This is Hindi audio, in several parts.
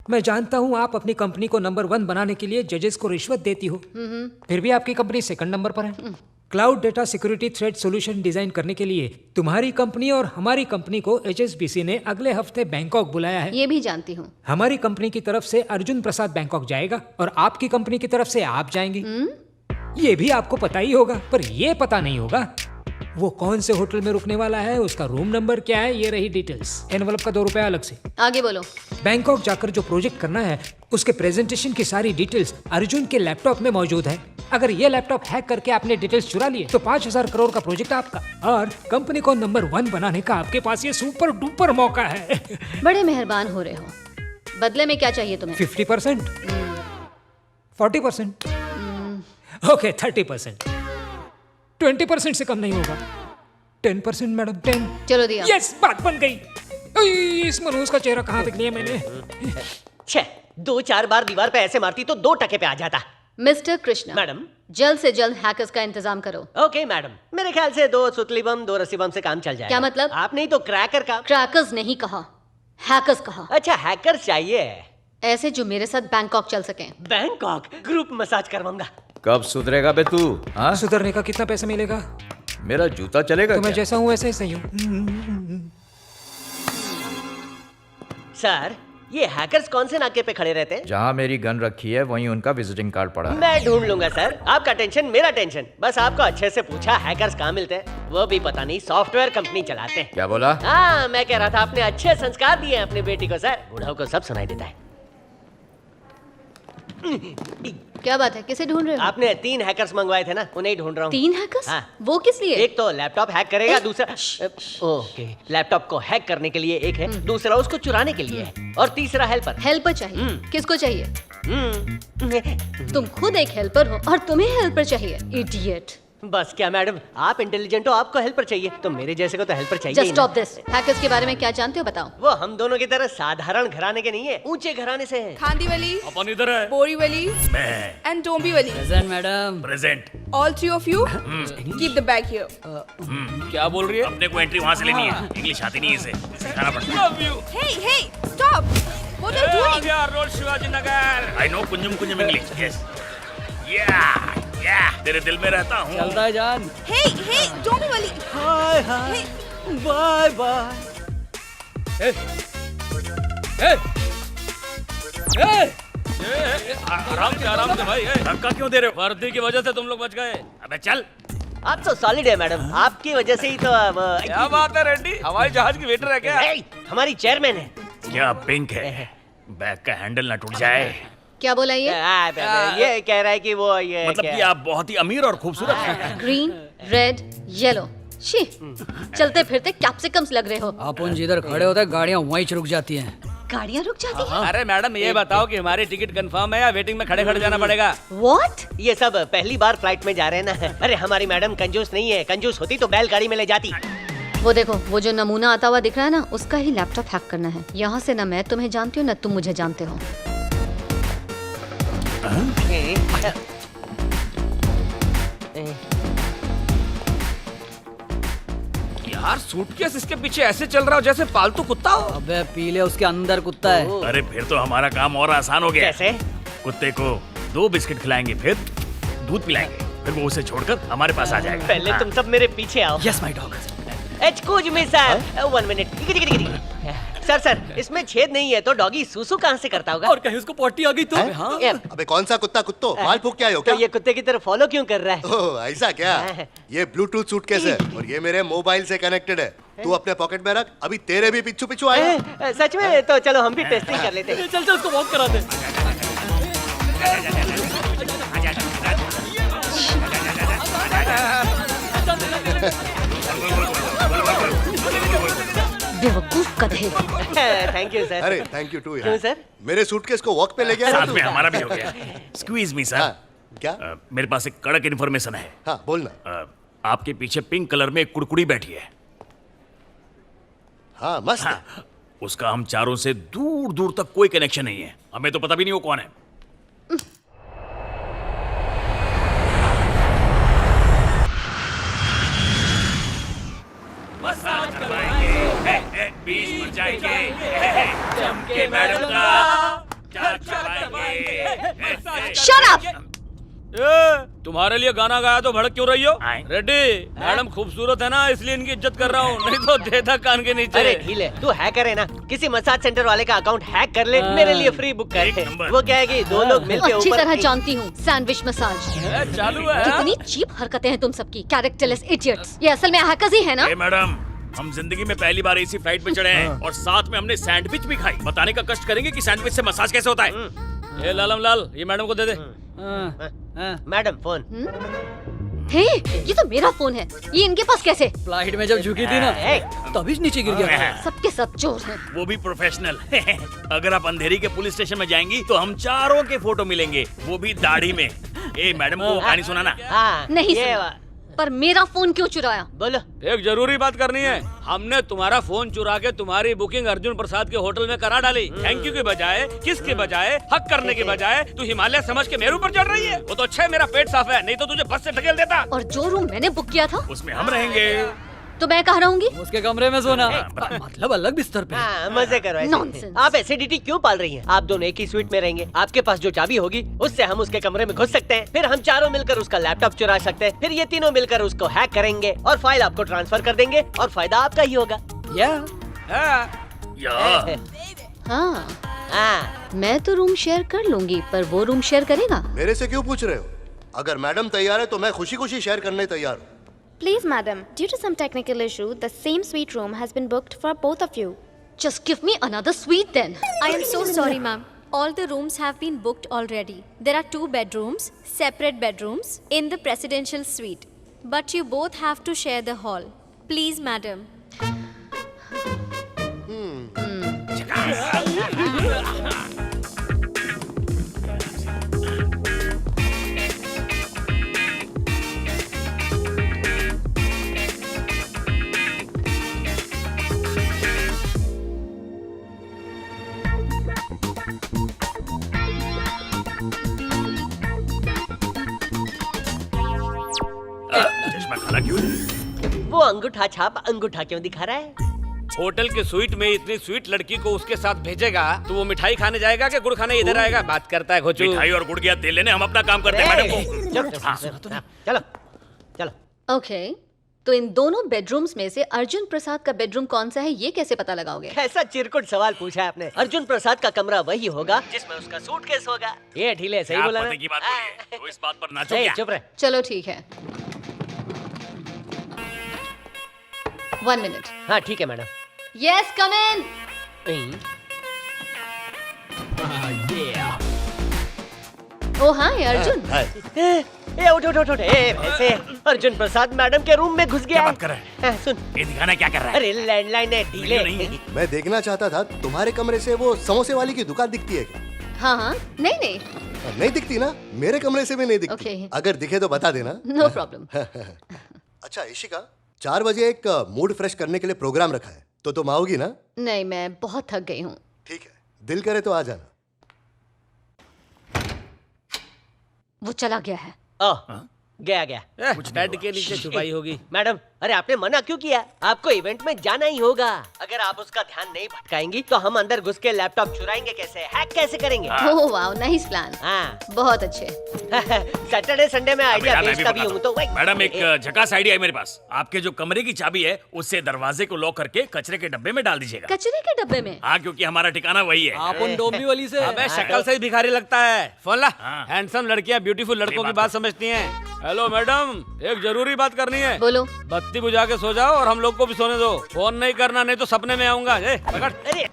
मैं जानता हूँ आप अपनी कंपनी को नंबर 1 बनाने के लिए जजेस को रिश्वत देती हो, फिर भी आपकी कंपनी सेकंड नंबर पर है। Cloud data security threat solution design करने के लिए तुम्हारी कंपनी और हमारी कंपनी को HSBC ने अगले हफ्ते बैंकॉक बुलाया है। ये भी जानती हूँ। हमारी कंपनी की तरफ से अर्जुन प्रसाद बैंकॉक जाएगा और आपकी कंपनी की तरफ से आप जाएंगी। ये भी आपको पता ही होगा, पर ये पता नहीं होगा वो कौन से होटल में रुकने वाला है, उसका रूम नंबर क्या है। ये रही डिटेल्स। एनवलप का 2 रुपया अलग से। आगे बोलो। बैंकॉक जाकर जो प्रोजेक्ट करना है उसके प्रेजेंटेशन की सारी डिटेल्स अर्जुन के लैपटॉप में मौजूद है। अगर ये लैपटॉप हैक करके आपने डिटेल्स चुरा लिए तो 5,000 करोड़ का प्रोजेक्ट आपका, और कंपनी को नंबर 1 बनाने का आपके पास ये सुपर डुपर मौका है। बड़े मेहरबान हो रहे हो। बदले में क्या चाहिए तुम्हें? 50%, 40%, ओके 30%, 20% से कम नहीं होगा। 10% मैडम, 10। चलो दिया। यस, बात बन गई। इस मनोज का चेहरा कहाँ देख लिया मैंने? 2-4 बार दीवार पे ऐसे मारती तो 2 टके पे आ जाता। मिस्टर कृष्णा, मैडम, जल्द से जल्द हैकर्स का इंतजाम करो। ओके मैडम, मेरे ख्याल से 2 सुतली बम 2 रस्सी बम से काम चल जाएगा। क्या मतलब? आपने ही तो क्रैकर का। क्रैकर्स नहीं कहा, हैकर्स कहा। अच्छा, हैकर चाहिए। ऐसे जो मेरे साथ बैंकॉक चल सकें। बैंकॉक ग्रुप मसाज करवाऊंगा। कब सुधरेगा बे तू? हाँ, सुधरने का कितना पैसा मिलेगा? मेरा जूता चलेगा तो मैं क्या? जैसा हूँ वैसे ही सही हूँ। सर, ये हैकर्स कौन से नाके पे खड़े रहते हैं? जहाँ मेरी गन रखी है वहीं उनका विजिटिंग कार्ड पड़ा है। मैं ढूंढ लूंगा सर, आपका टेंशन मेरा टेंशन। बस आपको अच्छे से पूछा हैकर्स कहाँ मिलते हैं, वो भी पता नहीं सॉफ्टवेयर कंपनी चलाते हैं। क्या बोला? हाँ, मैं कह रहा था आपने अच्छे संस्कार दिए हैं अपनी बेटी को सर। बूढ़ों को सब सुनाई देता है। क्या बात है, किसे ढूंढ रहे हो? आपने 3 हैकर्स मंगवाए थे ना, उन्हें ही ढूंढ रहा हूँ। 3 हैकर्स? हाँ। वो किस लिए? एक तो लैपटॉप हैक करेगा, दूसरा ओके, लैपटॉप को हैक करने के लिए एक है, दूसरा उसको चुराने के लिए है, और तीसरा हेल्पर। हेल्पर चाहिए? किसको चाहिए? हम्म। तुम खुद एक हेल्पर हो और तुम्हें हेल्पर चाहिए? इडियट। बस क्या मैडम, आप इंटेलिजेंट हो, आपको हेल्पर चाहिए, तो मेरे जैसे को तो हेल्पर चाहिए जस्ट ही ना। Stop this. हैकर्स के बारे में क्या जानते हो बताओ। वो हम दोनों की तरह साधारण घराने के नहीं है, ऊंचे घराने से हैं। खांदीवली, अपन इधर है। Borivali and Dombivli. Present madam. Present. All 3 of you keep the bag here. क्या बोल रही है? अपने को एंट्री वहाँ से लेनी है, इंग्लिश आती नहीं है इसे, सिखाना पड़ता है। Hey, stop! What are you doing? Road Shivaji Nagar. I know कुंजम इंग्लिश, yes. Yeah, तेरे दिल में रहता हूँ। चलता है जान। Hey, डोंबिवली. हाय हाय, बाय बाय। आराम से भाई। धक्का क्यों दे रहे हो? वर्दी की वजह से तुम लोग बच गए। अबे चल। आप तो सॉलिड है मैडम, आपकी वजह से ही तो क्या बात है रेड्डी, हवाई जहाज की वेटर है क्या? हमारी चेयरमैन है। क्या पिंक है, बैग का हैंडल ना टूट जाए। क्या बोला ये? ये कह रहा है कि वो ये मतलब कि आप बहुत ही अमीर और खूबसूरत हैं। Green, red, yellow. शी, चलते फिरते कैप्सिकम्स लग रहे हो। अपन जिधर खड़े होते हैं गाड़ियाँ वहीं रुक जाती हैं। गाड़ियाँ रुक जाती हैं? अरे मैडम, ये बताओ कि हमारी टिकट कंफर्म है या वेटिंग में खड़े खड़े जाना पड़ेगा? What? ये सब पहली बार फ्लाइट में जा रहे हैं ना। अरे हमारी मैडम कंजूस नहीं है, कंजूस होती तो बैलगाड़ी में ले जाती। वो देखो, वो जो नमूना आता हुआ दिख रहा है ना, उसका ही लैपटॉप हैक करना है। यहाँ से ना मैं तुम्हें जानती हूँ ना तुम मुझे जानते हो। यार सूटकेस इसके पीछे ऐसे चल रहा हो जैसे पालतू कुत्ता हो। अबे पीले, उसके अंदर कुत्ता है। अरे फिर तो हमारा काम और आसान हो गया। कैसे? कुत्ते को 2 बिस्किट खिलाएंगे, फिर दूध पिलाएंगे, फिर वो उसे छोड़कर हमारे पास आ जाएगा। पहले तुम सब मेरे पीछे आओ। Yes my dog. Excuse me sir, 1 minute. Sir, इसमें छेद नहीं है तो डॉगी सूसू कहाँ से करता होगा? और कहीं उसको पॉटी आ गई तो? हाँ। अबे कौन सा कुत्ता कुत्तो माल फूक के आए हो तो क्या? ये कुत्ते की तरफ फॉलो क्यों कर रहा है? ओह ऐसा क्या? ये ब्लूटूथ सूटकेस है और ये मेरे मोबाइल से कनेक्टेड है। तू अपने पॉकेट में रख, अभी तेरे भी पिच्छू आए। सच में? तो चलो हम भी टेस्टिंग कर लेते हैं। चल उसको वॉक करा दे। बेवकूफ गधे। Thank you sir. अरे थैंक यू टू क्यों यार। सर? मेरे सूटकेस को वॉक पे ले गया ना साथ तू? में हमारा भी हो गया। स्क्वीज मी सर। हाँ, क्या? मेरे पास एक कड़क इन्फॉर्मेशन है। हाँ बोलना। आपके पीछे पिंक कलर में एक कुड़कुड़ी बैठी है। हाँ मस्त है। हाँ, उसका हम चारों से दूर दूर तक कोई कनेक्शन नहीं है। हमें तो पता भी नहीं वो कौन है। मसाज करवाएंगे, बीच में जाएंगे, चमके मैडम का शट अप। तुम्हारे लिए गाना गाया तो भड़क क्यों रही हो? रेड्डी, मैडम खूबसूरत है ना, इसलिए इनकी इज्जत कर रहा हूँ, नहीं तो देता कान के नीचे। अरे ढीले, तू हैकर है ना, किसी मसाज सेंटर वाले का अकाउंट हैक कर ले, मेरे लिए फ्री बुक कर दे। वो क्या है कि दो लोग मिलके अच्छी ऊपर तरह जानती हूँ, सैंडविच मसाज। चालू है। कितनी चीप हरकतें हैं तुम सबकी, कैरेक्टरलेस इडियट्स। ये असल में हैकर्स ही है ना? ए मैडम, हम जिंदगी में पहली बार इसी फ्लाइट पे चढ़े हैं और साथ में हमने सैंडविच भी खाई। बताने का कष्ट करेंगे कि सैंडविच से मसाज कैसे होता है। ये लालम लाल, ये मैडम को दे दे। Madam phone. हे, ये तो मेरा फोन है, ये इनके पास कैसे? फ्लाइट में जब झुकी थी ना, तभी नीचे गिर गया था। सबके सब चोर हैं। वो भी प्रोफेशनल। अगर आप अंधेरी के पुलिस स्टेशन में जाएंगी तो हम चारों के फोटो मिलेंगे, वो भी दाढ़ी में। ए मैडम को कहानी सुनाना। हाँ, नहीं ये सुना। पर मेरा फोन क्यों चुराया? बोलो। एक जरूरी बात करनी है। हमने तुम्हारा फोन चुरा के तुम्हारी बुकिंग अर्जुन प्रसाद के होटल में करा डाली। थैंक यू के बजाय, किस के बजाय, हक करने के बजाय तू हिमालय समझ के मेरे ऊपर चढ़ रही है। वो तो अच्छा है मेरा पेट साफ है, नहीं तो तुझे बस से ढकेल देता। और जो रूम मैंने बुक किया था उसमें हम रहेंगे। तो मैं कहाँ रहूंगी? उसके कमरे में सोना, मतलब अलग बिस्तर पे। हाँ, मजे करो ऐसे। Nonsense। आप एसिडिटी क्यों पाल रही हैं? आप दोनों एक ही स्वीट में रहेंगे। आपके पास जो चाबी होगी उससे हम उसके कमरे में घुस सकते हैं, फिर हम चारों मिलकर उसका लैपटॉप चुरा सकते हैं, फिर ये तीनों मिलकर उसको हैक करेंगे और फाइल आपको ट्रांसफर कर देंगे और फायदा आपका ही होगा। हाँ, हाँ, मैं तो रूम शेयर कर लूंगी, पर वो रूम शेयर करेगा? मेरे से क्यों पूछ रहे हो? अगर मैडम तैयार है तो मैं खुशी खुशी शेयर करने तैयार हूँ। Please, madam, due to some technical issue, the same suite room has been booked for both of you. Just give me another suite then. I am so sorry, ma'am. All the rooms have been booked already. There are 2 bedrooms, separate bedrooms, in the presidential suite. But you both have to share the hall. Please, madam. चश्मा काला क्यों है? वो अंगूठा छाप अंगूठा क्यों दिखा रहा है? होटल के स्वीट में इतनी स्वीट लड़की को उसके साथ भेजेगा तो वो मिठाई खाने जाएगा कि गुड़ खाने इधर आएगा? बात करता है घोचू। मिठाई और गुड़ की तेल लेने हम अपना काम करते हैं मैडम को। चलो चलो। ओके, तो इन दोनों बेडरूम्स में से अर्जुन प्रसाद का बेडरूम कौन सा है, ये कैसे पता लगाओगे? कैसा चिरकुट सवाल पूछा है आपने। अर्जुन प्रसाद का कमरा वही होगा जिसमें उसका सूटकेस होगा। ये ढीले सही बोला ना? की बात बोलिए, तो इस बात पर नाचो ए, क्या? चुप रहे। चलो ठीक है, 1 मिनट। हाँ ठीक है मैडम। यस, कम इन। ओ हाँ, ये अर्जुन। ए उठ उठ उठ उठ। ए वैसे अर्जुन प्रसाद मैडम के रूम में घुस गया। क्या बात कर रहा है? सुन, ये दिखाना क्या कर रहा है? अरे लैंडलाइन है ढीले। नहीं है। मैं देखना चाहता था तुम्हारे कमरे से वो समोसे वाली की दुकान दिखती है क्या? हाँ हाँ, नहीं नहीं, नहीं दिखती ना, मेरे कमरे से भी नहीं दिखती। Okay. अगर दिखे तो बता देना। No problem. अच्छा इशिका, 4 बजे एक मूड फ्रेश करने के लिए प्रोग्राम रखा है, तो तुम आओगी ना? नहीं, मैं बहुत थक गई हूँ। ठीक है, दिल करे तो आ जाना। वो चला गया है। ओह, गया गया। कुछ बेड के नीचे छुपाई होगी। मैडम, अरे आपने मना क्यों किया? आपको इवेंट में जाना ही होगा। अगर आप उसका ध्यान नहीं भटकाएंगी तो हम अंदर घुस के लैपटॉप चुराएंगे कैसे, हैक कैसे करेंगे? Oh wow, nice plan. हाँ। बहुत अच्छे। सैटरडे संडे में आइडिया मैं भी बेचता भी बताता हूँ तो वही। मैडम, एक झकास आइडिया है मेरे पास। आपके जो कमरे की चाबी है उससे दरवाजे को लॉक करके कचरे के डब्बे में डाल दीजिएगा। कचरे के डब्बे में? हाँ, क्योंकि हमारा ठिकाना वही है। आप उन डोंबिवली से। अबे शक्ल से ही भिखारी लगता है। फोन ला। हैंडसम लड़कियां ब्यूटीफुल लड़कों की बात समझती हैं। हेलो मैडम, एक जरूरी बात करनी है। बोलो। बत्ती बुझा के सो जाओ और हम लोग को भी सोने दो। फोन नहीं करना, नहीं तो सपने में आऊंगा। ए, पकड़। अरे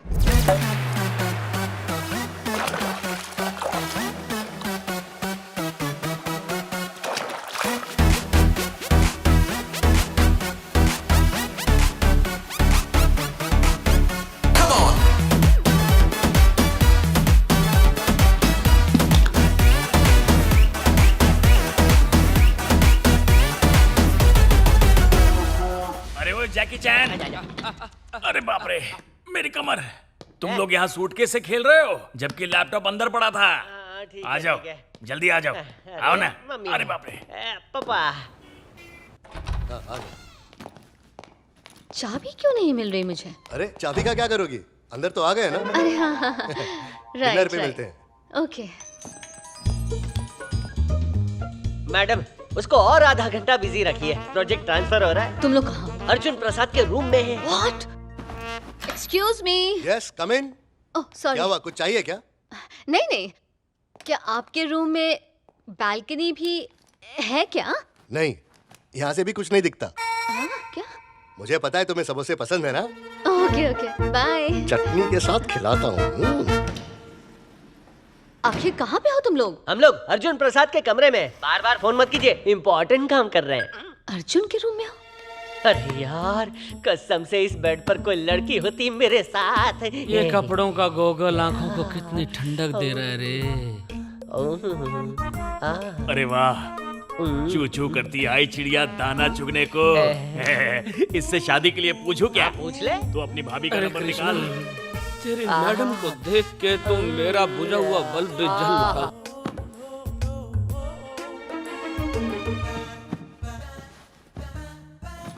अरे वो जैकी चैन। अरे बाप रे, मेरी कमर। तुम लोग यहाँ सूटकेस से खेल रहे हो जबकि लैपटॉप अंदर पड़ा था। ठीक आ है, जाओ, ठीक है। जल्दी आ जाओ। आओ ना। मम्मी। अरे बाप रे। पापा। चाबी क्यों नहीं मिल रही मुझे? अरे चाबी का क्या करोगी? अंदर तो आ गए ना। अरे हाँ हाँ, डिनर राइट पे मिलते राइट, हैं। ओके। मैडम उसको और आधा घंटा बिजी रखिए, प्रोजेक्ट ट्रांसफर हो रहा है। तुम लोग कहाँ? अर्जुन प्रसाद के रूम में है। What? Excuse me. Yes come in. Oh, sorry. क्या हुआ, कुछ चाहिए क्या? नहीं नहीं, क्या आपके रूम में बालकनी भी है क्या? नहीं, यहाँ से भी कुछ नहीं दिखता। हाँ, क्या? मुझे पता है तुम्हें समोसे पसंद है ना? Okay okay, bye. चटनी के साथ खिलाता हूँ। आखिर कहाँ पे हो तुम लोग? हम लोग अर्जुन प्रसाद के कमरे में। बार बार फोन मत कीजिए, इम्पोर्टेंट काम कर रहे हैं। अर्जुन के रूम में हो? अरे यार, कसम से इस बेड पर कोई लड़की होती मेरे साथ। ये कपड़ों का गोगल आंखों को कितनी ठंडक दे रहा है रे। अरे वाह, चू चू करती आई चिड़िया दाना चुगने को। इससे शादी के लिए पूछूं क्या? पूछ ले। तू अपनी भाभी का नंबर निकाल। तेरी मैडम को देख के तो मेरा बुझा हुआ बल्ब भी जल उठा।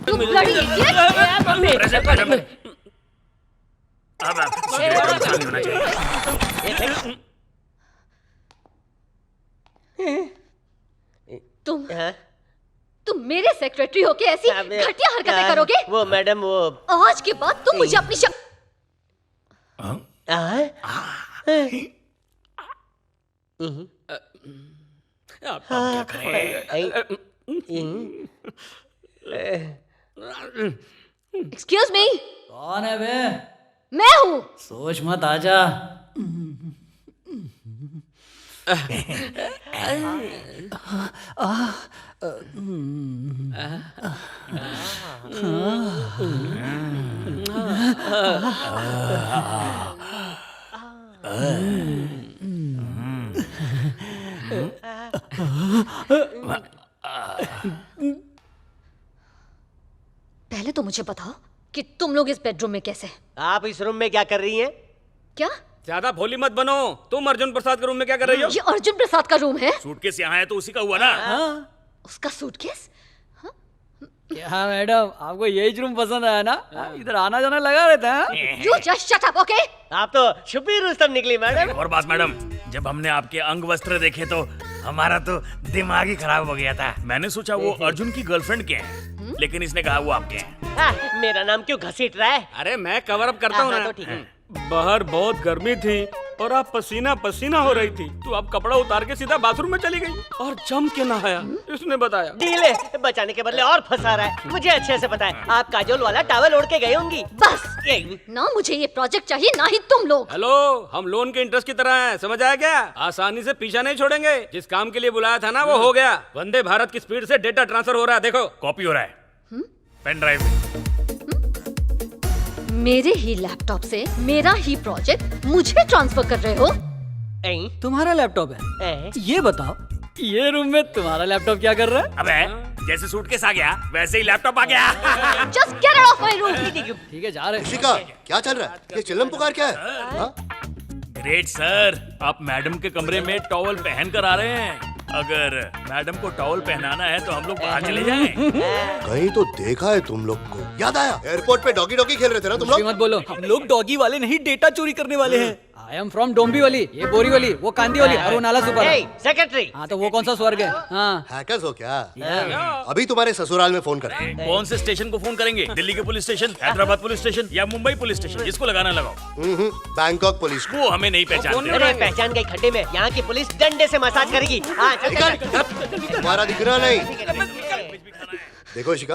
You bloody idiot! तुम मेरे सेक्रेटरी होके ऐसी घटिया हरकतें करोगे? वो मैडम वो आज के बाद तुम मुझे अपनी एक्सक्यूज मी, कौन है बे? मैं हूँ। सोच मत, आजा। पहले तो मुझे बताओ कि तुम लोग इस बेडरूम में कैसे? आप इस रूम में क्या कर रही हैं? क्या? ज्यादा भोली मत बनो। तुम अर्जुन प्रसाद के रूम में क्या कर रही हो? ये अर्जुन प्रसाद का रूम है। सूटकेस यहाँ है तो उसी का हुआ ना। उसका सूटकेस? क्या मैडम, आपको यही रूम पसंद आया ना? इधर आना जाना लगा रहता है। You just shut up, okay? आप तो छुपी रुस्तम निकली मैडम। और बात मैडम, जब हमने आपके अंग वस्त्र देखे तो हमारा तो दिमाग ही खराब हो गया था। मैंने सोचा वो अर्जुन की गर्लफ्रेंड के हैं, लेकिन इसने कहा वो आपके हैं। मेरा नाम क्यों घसीट रहा है? अरे मैं कवर अप करता हूँ ना। तो ठीक है। बाहर बहुत गर्मी थी और आप पसीना पसीना हो रही थी, तो आप कपड़ा उतार के सीधा बाथरूम में चली गई और जम के नहाया। इसने बताया। डीले बचाने के बदले और फंसा रहा है। मुझे अच्छे से पता है, आप काजोल वाला टॉवल ओढ़ के गई होंगी। बस ना मुझे ये प्रोजेक्ट चाहिए ना ही तुम लोग। हेलो, हम लोन के इंटरेस्ट की तरह हैं, समझ आया क्या? आसानी से पीछा नहीं छोड़ेंगे। जिस काम के लिए बुलाया था ना वो हो गया। वंदे भारत की स्पीड से डेटा ट्रांसफर हो रहा है। देखो कॉपी हो रहा है पेन ड्राइव में। मेरे ही लैपटॉप से मेरा ही प्रोजेक्ट मुझे ट्रांसफर कर रहे हो? तुम्हारा लैपटॉप है? ये बताओ, ये रूम में तुम्हारा लैपटॉप क्या कर रहा है? अबे जैसे सूटकेस आ गया वैसे ही लैपटॉप आ गया। Just get out of my room! ठीक है, जा रहे। ऋषिका, क्या चल रहा है? ये चिल्लम पुकार क्या है? ग्रेट सर, आप मैडम के कमरे में टॉवल पहन कर आ रहे हैं। अगर मैडम को टॉवल पहनाना है तो हम लोग बाहर चले जाएं। कहीं तो देखा है तुम लोग को। याद आया, एयरपोर्ट पे डॉगी डॉगी खेल रहे थे ना तुम लोग? मत बोलो, हम लोग डॉगी वाले नहीं, डेटा चोरी करने वाले हैं। आई एम फ्रॉम डोंबिवली, ये बोरीवली, वो कांदीवली और वो नाला सुपर। सेक्रेटरी। हाँ, तो वो कौन सा स्वर्ग है? हाँ, हैकर्स हो क्या? अभी तुम्हारे ससुराल में फोन कर। कौन से स्टेशन को फोन करेंगे? दिल्ली के police station, Hyderabad police station या मुंबई पुलिस स्टेशन? जिसको लगाना लगाओ। बैंकॉक पुलिस को। वो हमें नहीं पहचानते। अरे पहचान गई खड्डे में। यहाँ की पुलिस डंडे से मसाज करेगी। तुम्हारा दिख रहा नहीं। देखो ऋषिका,